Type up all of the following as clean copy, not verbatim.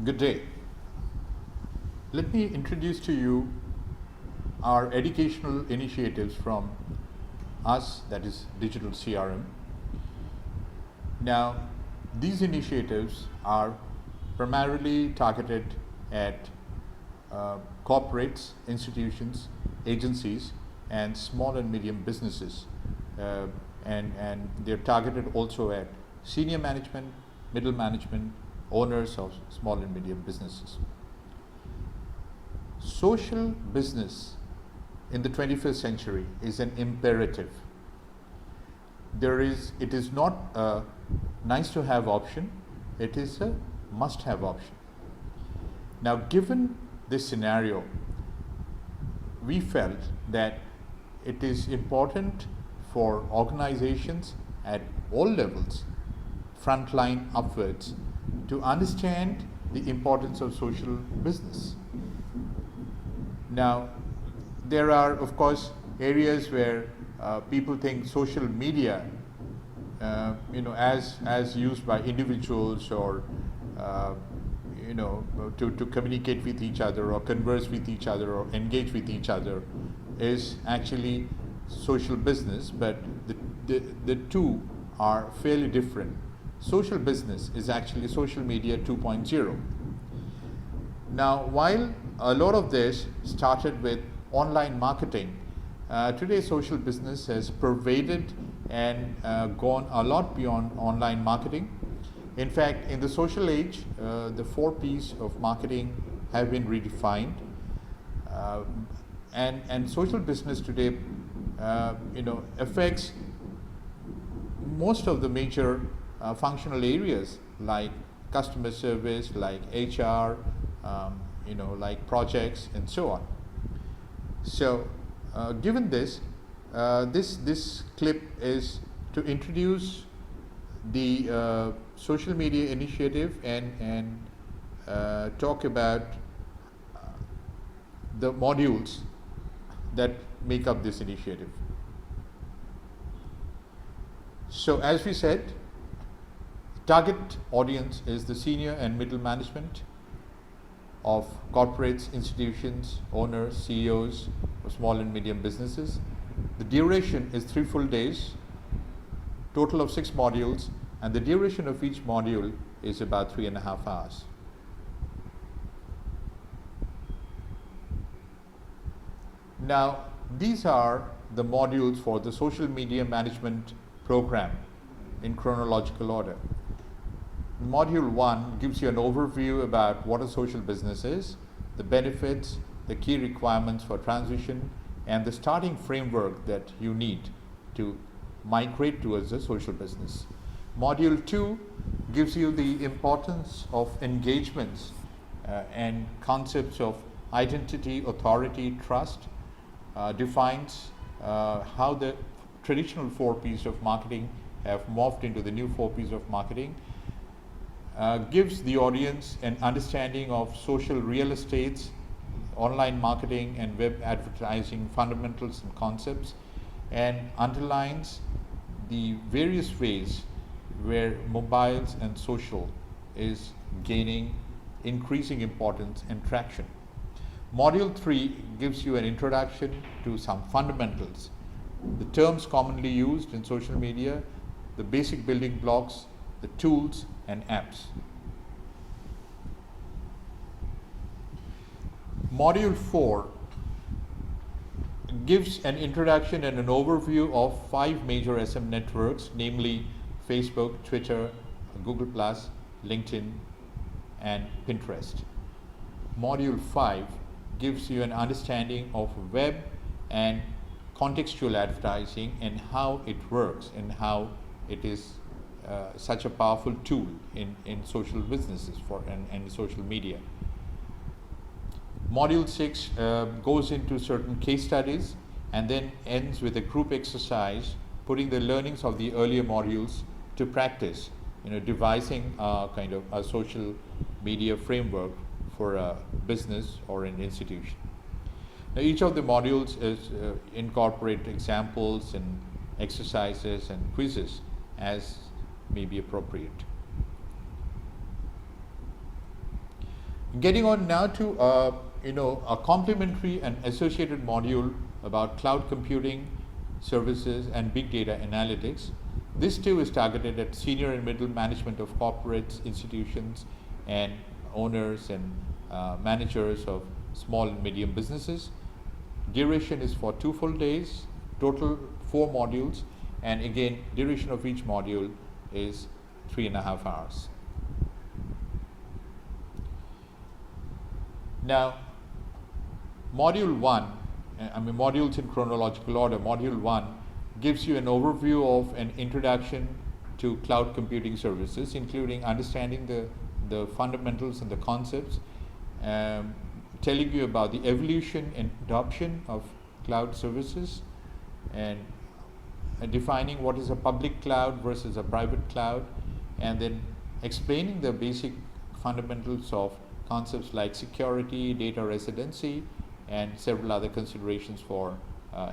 Good day. Let me introduce to you our educational initiatives from us, that is Digital CRM. Now, these initiatives are primarily targeted at corporates, institutions, agencies, and small and medium businesses. And they're targeted also at senior management, middle management, owners of small and medium businesses. Social business in the 21st century is an imperative. It is not a nice to have option, it is a must have option. Now, given this scenario, we felt that it is important for organizations at all levels, frontline upwards, to understand the importance of social business. Now, there are, of course, areas where people think social media, as used by individuals or to communicate with each other or converse with each other or engage with each other, is actually social business, but the two are fairly different. Social business is actually social media 2.0. Now, while a lot of this started with online marketing, today social business has pervaded and gone a lot beyond online marketing. In fact, in the social age, the 4 P's of marketing have been redefined, and social business today affects most of the major functional areas like customer service, like HR, like projects and so on. So, given this, this clip is to introduce the social media initiative and talk about the modules that make up this initiative. So, as we said, target audience is the senior and middle management of corporates, institutions, owners, CEOs of small and medium businesses. The duration is 3 full days, total of 6 modules, and the duration of each module is about 3.5 hours. Now, these are the modules for the social media management program in chronological order. Module 1 gives you an overview about what a social business is, the benefits, the key requirements for transition, and the starting framework that you need to migrate towards a social business. Module 2 gives you the importance of engagements and concepts of identity, authority, trust, defines how the traditional 4 P's of marketing have morphed into the new 4 P's of marketing, gives the audience an understanding of social real estates, online marketing and web advertising fundamentals and concepts, and underlines the various ways where mobiles and social is gaining increasing importance and traction. Module 3 gives you an introduction to some fundamentals, the terms commonly used in social media, the basic building blocks, the tools and apps. Module 4 gives an introduction and an overview of 5 major SM networks, namely Facebook, Twitter, Google+, LinkedIn, and Pinterest. Module 5 gives you an understanding of web and contextual advertising and how it works and how it is such a powerful tool in social businesses and social media. Module 6 goes into certain case studies and then ends with a group exercise, putting the learnings of the earlier modules to practice, devising kind of a social media framework for a business or an institution. Now, each of the modules is incorporate examples and exercises and quizzes as may be appropriate. Getting on now to a complementary and associated module about cloud computing services and big data analytics. This too is targeted at senior and middle management of corporates, institutions, and owners and managers of small and medium businesses. Duration is for 2 full days, total 4 modules, and again, duration of each module is 3.5 hours. Now, module 1, modules in chronological order. Module 1 gives you an overview of an introduction to cloud computing services, including understanding the fundamentals and the concepts, telling you about the evolution and adoption of cloud services, and defining what is a public cloud versus a private cloud, and then explaining the basic fundamentals of concepts like security, data residency, and several other considerations for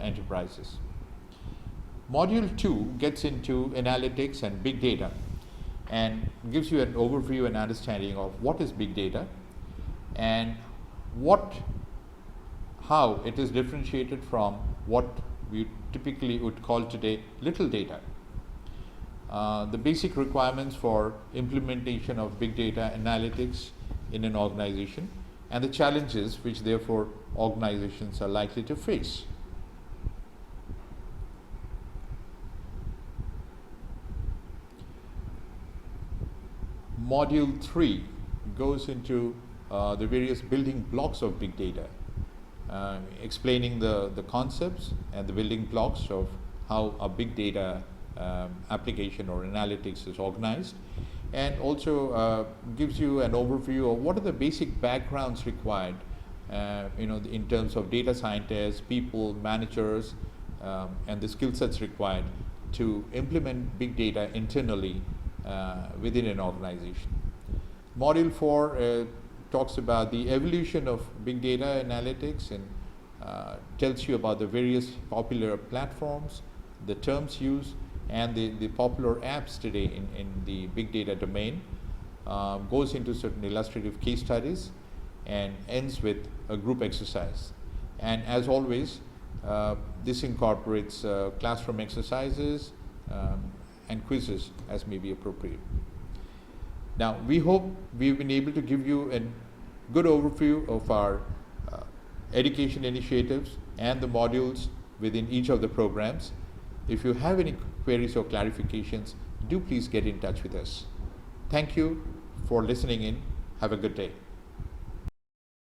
enterprises. Module 2 gets into analytics and big data and gives you an overview and understanding of what is big data and how it is differentiated from what we typically would call today little data. The basic requirements for implementation of big data analytics in an organization and the challenges which therefore organizations are likely to face. Module 3 goes into the various building blocks of big data, explaining the concepts and the building blocks of how a big data application or analytics is organized, and also gives you an overview of what are the basic backgrounds required in terms of data scientists, people, managers, and the skill sets required to implement big data internally within an organization. Module 4 talks about the evolution of big data analytics and tells you about the various popular platforms, the terms used, and the popular apps today in the big data domain, goes into certain illustrative case studies, and ends with a group exercise. And as always, this incorporates classroom exercises and quizzes as may be appropriate. Now, we hope we've been able to give you a good overview of our education initiatives and the modules within each of the programs. If you have any queries or clarifications, do please get in touch with us. Thank you for listening in. Have a good day.